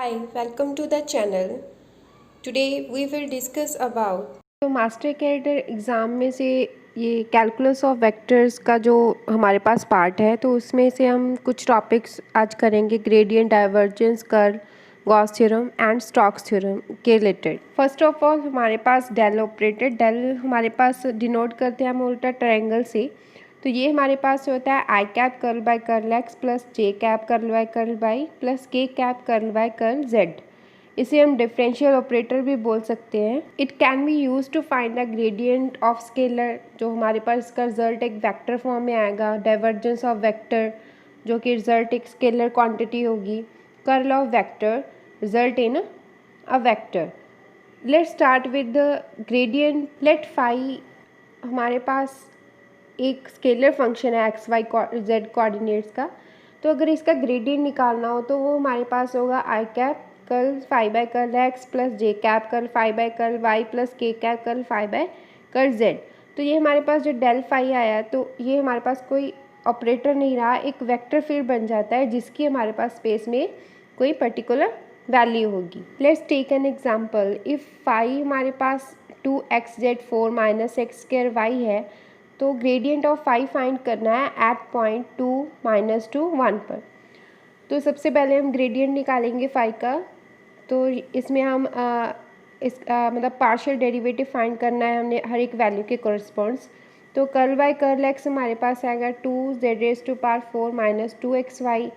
Hi, welcome to the channel. Today we will discuss about तो master character exam में से ये calculus of vectors का जो हमारे पास पार्ट है, तो उसमें से हम कुछ टॉपिक्स आज करेंगे। Gradient, divergence, curl, Gauss theorem and Stokes theorem के रिलेटेड। फर्स्ट ऑफ ऑल हमारे पास डेल ऑपरेटर, डेल हमारे पास डिनोट करते हैं हम उल्टा ट्रायंगल से। तो ये हमारे पास होता है i cap curl by curl x plus j cap curl by curl y plus k cap curl by curl z. इसे हम डिफरेंशियल ऑपरेटर भी बोल सकते हैं। It can be use to find the gradient of scalar, जो हमारे पास इसका result एक वेक्टर फॉर्म में आएगा। डाइवर्जेंस ऑफ वेक्टर, जो कि रिजल्ट एक स्केलर क्वांटिटी होगी। Curl of vector, result in a vector. Let's start with the gradient. Let phi हमारे पास एक स्केलर फंक्शन है एक्स वाई जेड कोऑर्डिनेट्स का। तो अगर इसका ग्रेडियंट निकालना हो तो वो हमारे पास होगा i cap curl phi by curl x plus j cap curl phi by curl y plus k cap curl phi by curl z. तो ये हमारे पास जो डेल फाई आया, तो ये हमारे पास कोई ऑपरेटर नहीं रहा, एक वेक्टर फील्ड बन जाता है जिसकी हमारे पास स्पेस में कोई पर्टिकुलर वैल्यू होगी। Let's take an example. If phi हमारे पास 2x z 4 minus x square y है, तो ग्रेडियंट ऑफ फाई फाइंड करना है एट पॉइंट 2 माइनस 2 1 पर। तो सबसे पहले हम ग्रेडियंट निकालेंगे फाई का। तो इसमें हम मतलब पार्शियल डेरिवेटिव फाइंड करना है हमने हर एक वैल्यू के कोरस्पॉन्ड्स। तो कर्ल बाय कर्ल एक्स हमारे पास आएगा 2z⁴ minus 2xy।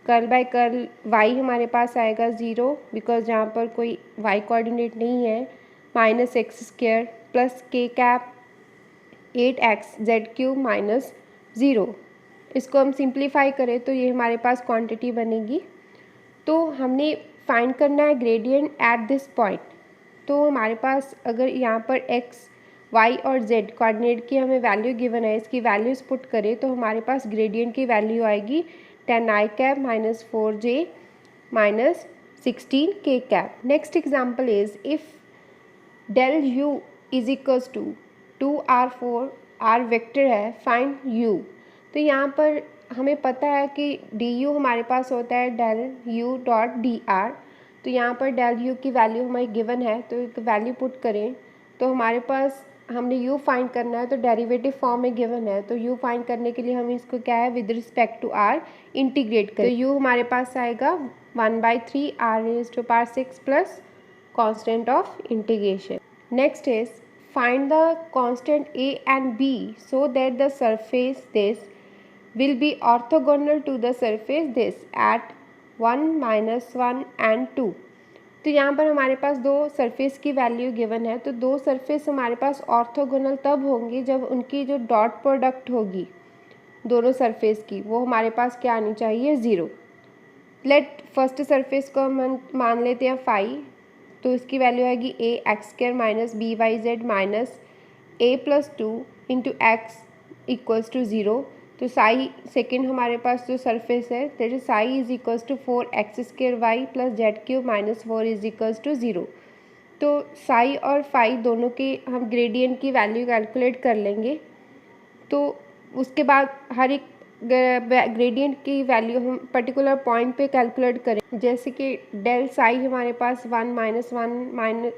Curl by curl y हमारे पास आएगा 0, बिकॉज जहाँ पर कोई वाई कोऑर्डिनेट नहीं है, minus x square plus k cap 8x z³ minus 0। इसको हम सिंप्लीफाई करें तो ये हमारे पास क्वांटिटी बनेगी। तो हमने फाइंड करना है ग्रेडियंट एट दिस पॉइंट। तो हमारे पास अगर यहाँ पर x, y और z कोऑर्डिनेट की हमें वैल्यू गिवन है, इसकी वैल्यूज़ पुट करें तो हमारे पास ग्रेडियंट की वैल्यू आएगी 10i cap minus 4j minus 16k cap. Next example is if del u is equals to 2r4, r vector है, फाइंड u। तो यहाँ पर हमें पता है कि du हमारे पास होता है डेल u डॉट dr। तो यहाँ पर डेल u की वैल्यू हमारी गिवन है, तो एक वैल्यू पुट करें तो हमारे पास हमने u फाइंड करना है, तो डेरिवेटिव फॉर्म में गिवन है। तो u फाइंड करने के लिए हम इसको क्या है with respect to r integrate करें। तो u हमारे पास आएगा 1/3 r⁻6 plus constant of integration. Next is find the constant a and b so that the surface this will be orthogonal to the surface this at 1 minus 1 and 2। तो यहाँ पर हमारे पास दो सरफेस की वैल्यू गिवन है। तो दो surface हमारे पास ऑर्थोगोनल तब होंगी जब उनकी जो डॉट प्रोडक्ट होगी दोनों सरफेस की, वो हमारे पास क्या आनी चाहिए, 0। लेट फर्स्ट सरफेस को हम मान लेते हैं फाई। तो इसकी वैल्यू आएगी a x square minus b y z minus a plus 2 into x equals to 0। तो साई सेकेंड हमारे पास जो सरफेस है, that is psi is equals to 4x² y plus z³ minus 4 is equals to 0। तो साई और phi दोनों की हम ग्रेडियंट की वैल्यू कैलकुलेट कर लेंगे। तो उसके बाद हर एक ग्रेडियंट की वैल्यू हम पर्टिकुलर पॉइंट पे कैलकुलेट करें। जैसे कि डेल साई हमारे पास 1 माइनस 1 माइनस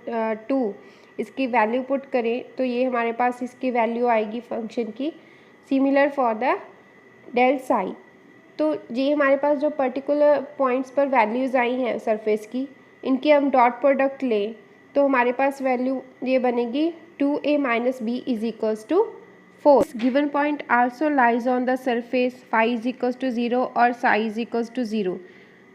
2, इसकी वैल्यू पुट करें तो ये हमारे पास इसकी वैल्यू आएगी फंक्शन की। Similar for the del psi. तो ये हमारे पास जो पर्टिकुलर पॉइंट्स पर वैल्यूज़ आई हैं सरफेस की, इनकी हम डॉट प्रोडक्ट लें तो हमारे पास वैल्यू ये बनेगी 2a minus B is equals to 4। Given point also lies on the surface phi is equals to 0 और साई इज इक्वल्स टू 0।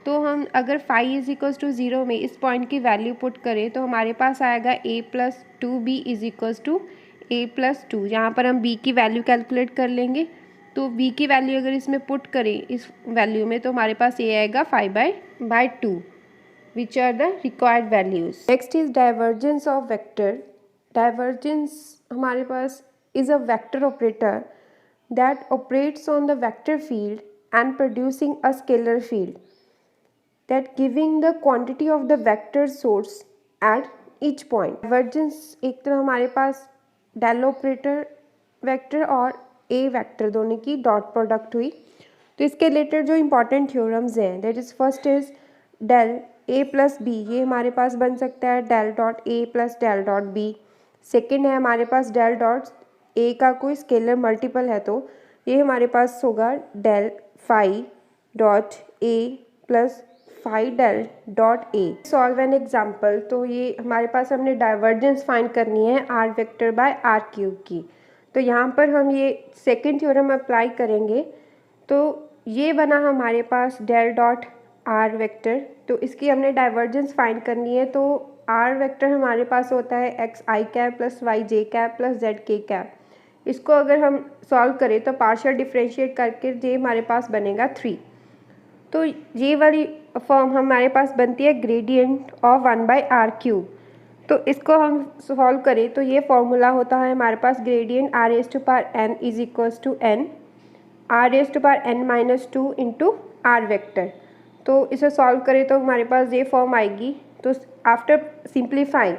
तो हम अगर फाई इज इक्वल्स टू 0 में इस पॉइंट की वैल्यू पुट करें तो हमारे पास आएगा a plus 2b is equals to a plus 2। यहाँ पर हम b की वैल्यू कैलकुलेट कर लेंगे। तो b की वैल्यू अगर इसमें पुट करें इस वैल्यू में तो हमारे पास a आएगा 5/2 which are the required values. Next is divergence of vector. Divergence हमारे पास is a vector operator that operates on the vector field and producing a scalar field that giving the quantity of the vector source at each point। Divergence एक तरह हमारे पास del operator vector और ए vector दोनों की dot product हुई। तो इसके रिलेटेड जो इंपॉर्टेंट थ्योरम्स हैं, that is first is del A plus B, ये हमारे पास बन सकता है del dot A plus del dot B. Second है हमारे पास डेल डॉट ए का कोई स्केलर मल्टीपल है तो ये हमारे पास होगा del phi dot A plus phi del dot A. Solve an example, तो ये हमारे पास हमने डाइवर्जेंस फाइंड करनी है R vector by R cube की। तो यहाँ पर हम ये सेकेंड थ्योरम अप्लाई करेंगे। तो ये बना हमारे पास डेल डॉट आर वेक्टर, तो इसकी हमने डाइवर्जेंस फाइंड करनी है। तो आर वेक्टर हमारे पास होता है x i cap plus y j cap plus z के कैप। इसको अगर हम सॉल्व करें तो पार्शियल डिफ्रेंशिएट करके जे हमारे पास बनेगा 3। तो ये वाली फॉर्म हमारे पास बनती है ग्रेडियंट ऑफ 1/r³। तो इसको हम सॉल्व करें तो ये फॉर्मूला होता है हमारे पास gradient r raise to power n is equals to n r raise to power n-2 into r vector. तो इसे सॉल्व करें तो हमारे पास ये फॉर्म आएगी। तो आफ्टर सिंप्लीफाइंग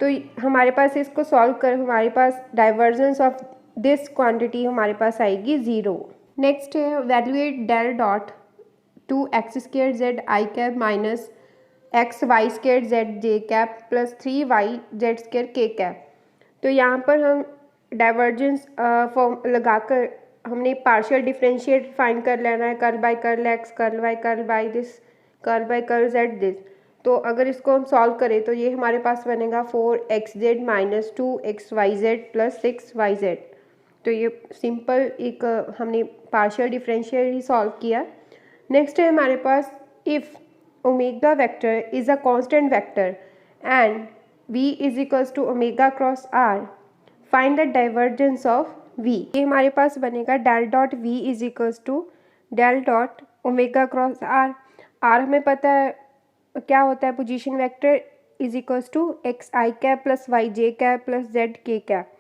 तो हमारे पास इसको सॉल्व कर हमारे पास डाइवर्जेंस ऑफ दिस क्वांटिटी हमारे पास आएगी 0। नेक्स्ट है evaluate del dot 2x² z i cap minus xy² z j cap plus 3y(z² k cap. तो यहाँ पर हम डाइवर्जेंस फॉर्म लगाकर हमने पार्शियल डिफरेंशिएट फाइंड कर लेना है, curl by curl x, curl by this, curl by curl z this. तो अगर इसको हम सॉल्व करें तो ये हमारे पास बनेगा 4xz minus 2xyz plus 6yz। तो ये सिंपल एक हमने पार्शियल डिफरेंशियल ही सॉल्व किया। नेक्स्ट है हमारे पास if omega vector is a constant vector and v is equals to omega cross r, find the divergence of v। ये हमारे पास बनेगा del dot v is equals to del dot omega cross r। r हमें पता है क्या होता है, position vector is equals to x i cap plus y j cap plus z के कैप।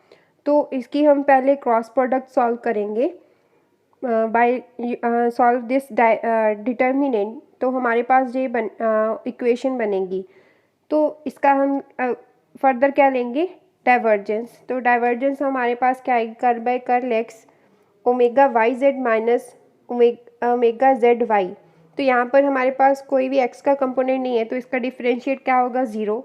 तो इसकी हम पहले क्रॉस प्रोडक्ट सॉल्व करेंगे बाय सॉल्व दिस डिटर्मिनेंट। तो हमारे पास ये इक्वेशन बनेगी। तो इसका हम फर्दर क्या लेंगे, डाइवर्जेंस। तो डाइवर्जेंस हमारे पास क्या आएगी, curl by curl x omega y z minus omega z y. तो यहाँ पर हमारे पास कोई भी x का कंपोनेंट नहीं है तो इसका डिफरेंशिएट क्या होगा, 0।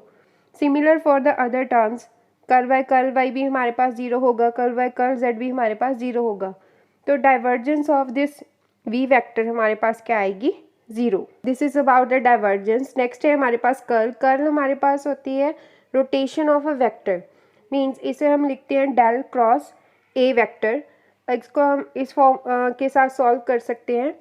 Similar for the other terms, curl by curl y भी हमारे पास 0 होगा, कर्ल बाय कर्ल z भी हमारे पास 0 होगा। तो divergence of this v vector हमारे पास क्या आएगी, 0। This is about the divergence. Next है हमारे पास कर्ल। कर्ल हमारे पास होती है rotation of a vector, means इसे हम लिखते हैं डेल क्रॉस ए वेक्टर। इसको हम इस फॉर्म के साथ सॉल्व कर सकते हैं।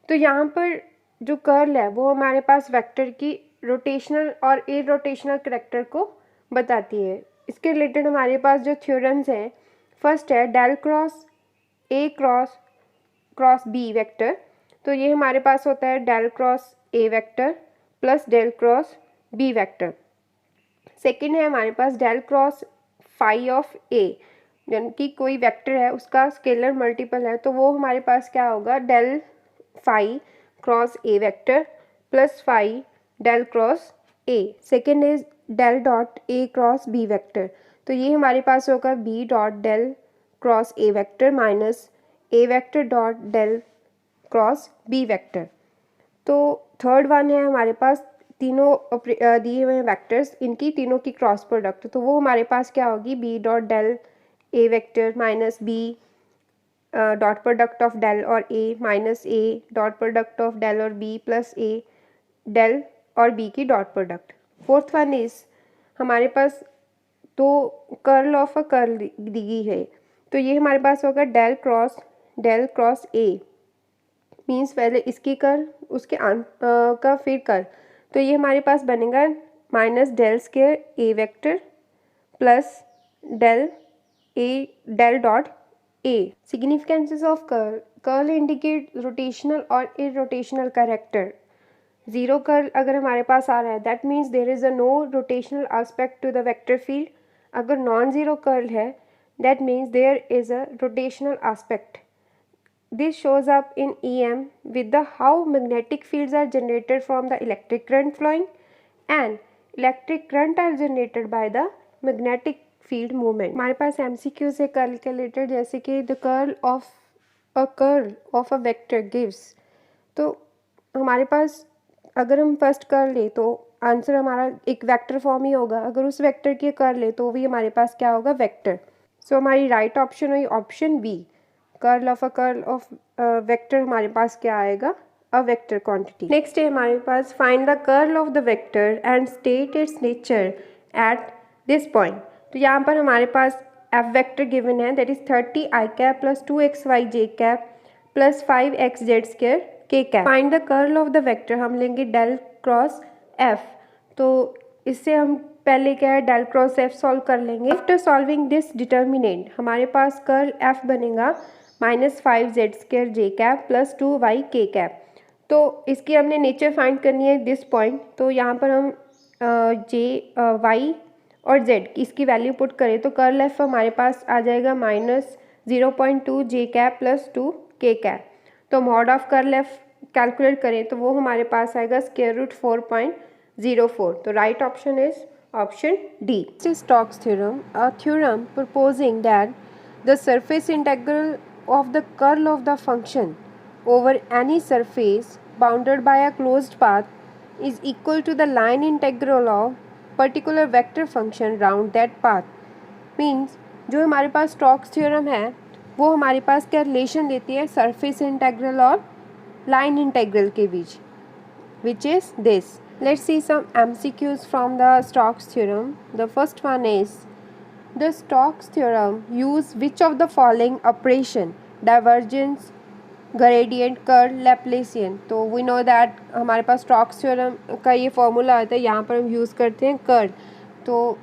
तो यहाँ पर जो कर्ल है वो हमारे पास वेक्टर की रोटेशनल और इरोटेशनल करैक्टर को बताती है। इसके रिलेटेड हमारे पास जो थ्योरम्स हैं, फर्स्ट है del cross A cross B vector. तो ये हमारे पास होता है del cross A vector plus del cross B vector. Second है हमारे पास del cross phi of A, यानी कि कोई वेक्टर है उसका स्केलर मल्टीपल है तो वो हमारे पास क्या होगा, del phi cross A vector plus phi del cross A. Second is del dot A cross B vector. तो ये हमारे पास होगा B dot del cross A vector minus A vector dot del cross B vector. तो third one है हमारे पास तीनों दिए हुए वेक्टर्स, इनकी तीनों की क्रॉस प्रोडक्ट। तो वो हमारे पास क्या होगी, B dot del A vector minus B dot product of del और A minus A dot product of del और बी प्लस ए डेल और बी की dot product. Fourth one is हमारे पास तो कर्ल ऑफ अ कर्ल दी गई है। तो ये हमारे पास होगा डेल क्रॉस ए, मीन्स पहले इसकी कर्ल उसके का फिर कर्ल। तो ये हमारे पास बनेगा minus del square A vector plus del dot A. Significances of curl. Curl indicate rotational और इरोटेशनल कैरेक्टर। 0 कर्ल अगर हमारे पास आ रहा है that means there is a no rotational aspect to the vector field. अगर नॉन ज़ीरो कर्ल है that means there is a rotational aspect. This shows up in EM with the how magnetic fields are generated from the electric current flowing and electric current are generated by the magnetic field movement। हमारे पास MCQ से curl के related, जैसे कि the curl of a vector gives। तो हमारे पास अगर हम first कर ले तो आंसर हमारा एक वेक्टर फॉर्म ही होगा, अगर उस वेक्टर की कर ले तो भी हमारे पास क्या होगा, वेक्टर। सो हमारी राइट ऑप्शन हुई option B, curl of vector हमारे पास क्या आएगा, अ वेक्टर क्वांटिटी। नेक्स्ट है हमारे पास find the curl of the vector and state its nature at this point. तो यहाँ पर हमारे पास एफ वेक्टर गिवन है, that is 30 I cap plus 2xy J cap plus 5x z square K cap. Find the curl of the vector, हम लेंगे del cross F. तो इससे हम पहले क्या है, डेल क्रॉस एफ सॉल्व कर लेंगे। आफ्टर सॉल्विंग दिस डिटर्मिनेंट हमारे पास कर्ल एफ बनेगा -5z स्क्वायर जे कैप प्लस 2y के कैप। तो इसकी हमने नेचर फाइंड करनी है दिस पॉइंट। तो यहाँ पर हम जे वाई और z इसकी वैल्यू पुट करें तो कर्ल एफ हमारे पास आ जाएगा -0.2 जे कैप प्लस 2 के कैप। तो mod of curl F calculate करें तो वो हमारे पास आएगा √4.04। तो right option is option D. Stokes theorem, a theorem proposing that the surface integral of the curl of the function over any surface bounded by a closed path is equal to the line integral of particular vector function round that path। Means जो हमारे पास Stokes theorem है वो हमारे पास क्या relation देती है surface integral और लाइन इंटेग्रल के बीच, which is this। Let's see some MCQs from the Stokes theorem. The first one is, the Stokes theorem use which of the following operation, divergence, gradient, curl, Laplacian। तो we know that हमारे पास Stokes theorem का ये formula आता है, यहाँ पर हम use करते हैं कर्ल। तो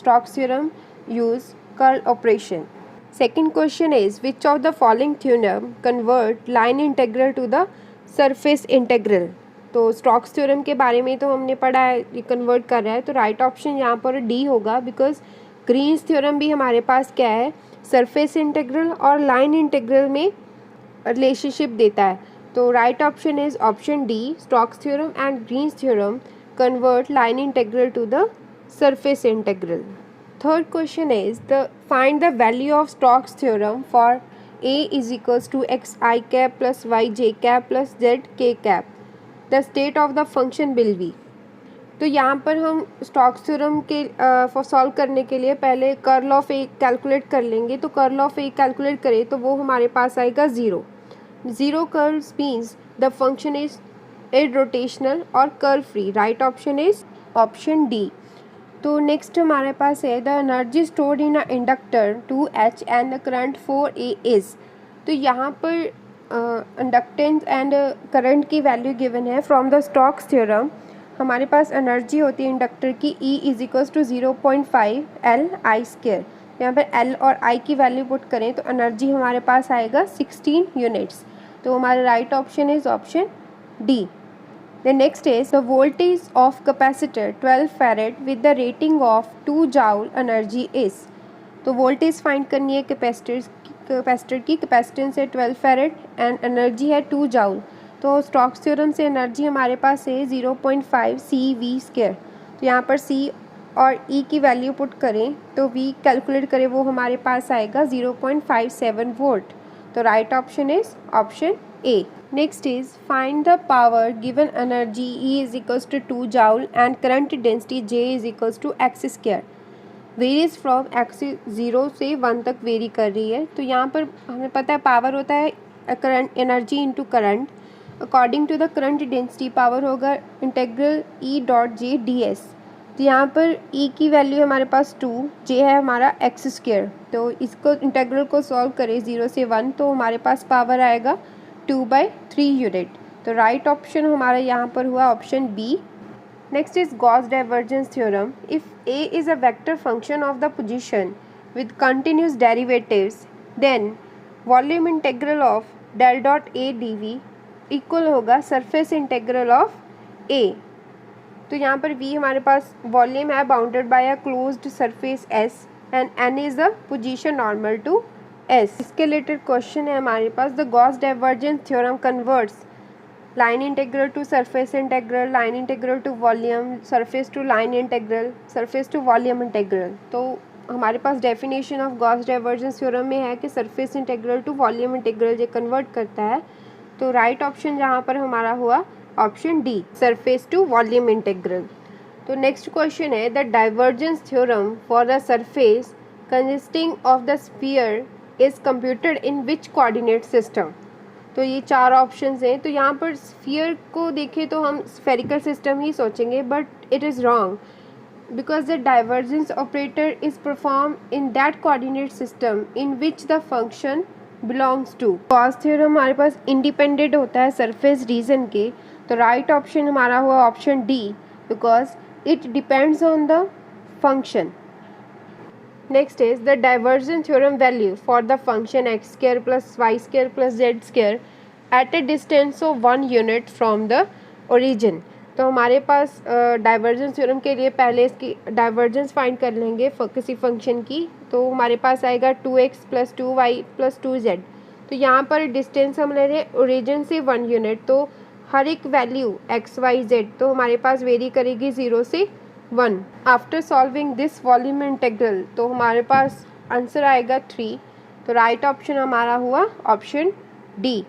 Stokes theorem use curl operation। Second question is, which of the following theorem convert line integral to the surface integral। तो स्टोक्स थ्योरम के बारे में तो हमने पढ़ा है, ये कन्वर्ट कर रहा है। तो राइट ऑप्शन यहाँ पर डी होगा, बिकॉज ग्रीन्स थ्योरम भी हमारे पास क्या है, सरफेस इंटीग्रल और लाइन इंटीग्रल में रिलेशनशिप देता है। तो right option is option D, Stokes theorem and Green's theorem convert line integral to the surface integral. Third question is the find the value of Stokes theorem for a is equals to x I cap plus y j cap plus z k cap, the state of the function will be। तो यहाँ पर हम Stokes theorem के for solve करने के लिए पहले curl of A calculate कर लेंगे। तो कर्ल ऑफ ए कैलकुलेट करें तो वो हमारे पास आएगा zero curls means the function is irrotational और curl free. Right option is option D. तो नेक्स्ट हमारे पास है the energy stored in a inductor 2H and the current 4A is. तो यहाँ पर इंडक्टेंस एंड करंट की वैल्यू गिवन है फ्रॉम द स्टोक्स थ्योरम। हमारे पास एनर्जी होती है इंडक्टर की E is equals to 0.5 Li²। यहाँ पर L और I की वैल्यू पुट करें तो एनर्जी हमारे पास आएगा 16 यूनिट्स। तो हमारा right option is option D. The next is the voltage of capacitor 12 farad with the rating of 2 joule energy is। तो वोल्टेज फाइंड करनी है कैपेसिटर की, कैपेसिटेंस है 12 फैरेड एंड एनर्जी है 2 जाउल। तो स्टोक्स थ्योरम से एनर्जी हमारे पास है 0.5 CV²। तो यहाँ पर C और E की वैल्यू पुट करें तो V कैलकुलेट करें वो हमारे पास आएगा 0.57 वोल्ट। तो right option is option A. Next is find the power given energy E is equals to 2 joule and current density J is equals to x²। Varies from x 0 से 1 तक very कर रही है। तो यहाँ पर हमें पता है पावर होता है current energy into current. According to the current density power होगा इंटेग्रल E.J ds। तो यहाँ पर E की वैल्यू हमारे पास 2, J है हमारा x²। तो इसको इंटेग्रल को सॉल्व करें 0 से 1 तो हमारे पास पावर आएगा 2/3 यूनिट। तो राइट ऑप्शन हमारा यहाँ पर हुआ option B. Next is Gauss divergence theorem. If A is a vector function of the position with continuous derivatives then volume integral of del dot A D V equal होगा surface integral of A. तो यहाँ पर v हमारे पास volume है bounded by a closed surface s and n is the position normal to S। इसके related question है हमारे पास the Gauss divergence theorem converts line integral to surface integral, line integral to volume, surface to line integral, surface to volume integral. तो हमारे पास definition of Gauss divergence theorem में है कि surface integral to volume integral ये convert करता है। तो राइट ऑप्शन जहाँ पर हमारा हुआ option D, surface to volume integral. तो नेक्स्ट क्वेश्चन है, the divergence theorem for the surface consisting of the sphere is computed in which coordinate system. तो ये चार ऑप्शंस हैं। तो यहाँ पर स्फीयर को देखें तो हम स्फेरिकल सिस्टम ही सोचेंगे, but it is wrong because the divergence operator is performed in that coordinate system in which the function belongs to। Gauss theorem हमारे पास इंडिपेंडेंट होता है सरफेस रीजन के, तो राइट ऑप्शन हमारा हुआ option D, because it depends on the function. Next is the divergence theorem value for the function x square plus y square plus z square at a distance of 1 unit from the origin. तो हमारे पास divergence theorem के लिए पहले इसकी divergence find कर लेंगे किसी फंक्शन की। तो हमारे पास आएगा 2x plus 2y plus 2z। तो यहाँ पर डिस्टेंस हम ले रहे हैं ओरिजिन से 1 यूनिट, तो हर एक वैल्यू x y z तो हमारे पास वेरी करेगी 0 से 1। After solving this volume integral तो हमारे पास आंसर आएगा 3। तो राइट ऑप्शन हमारा हुआ ऑप्शन डी।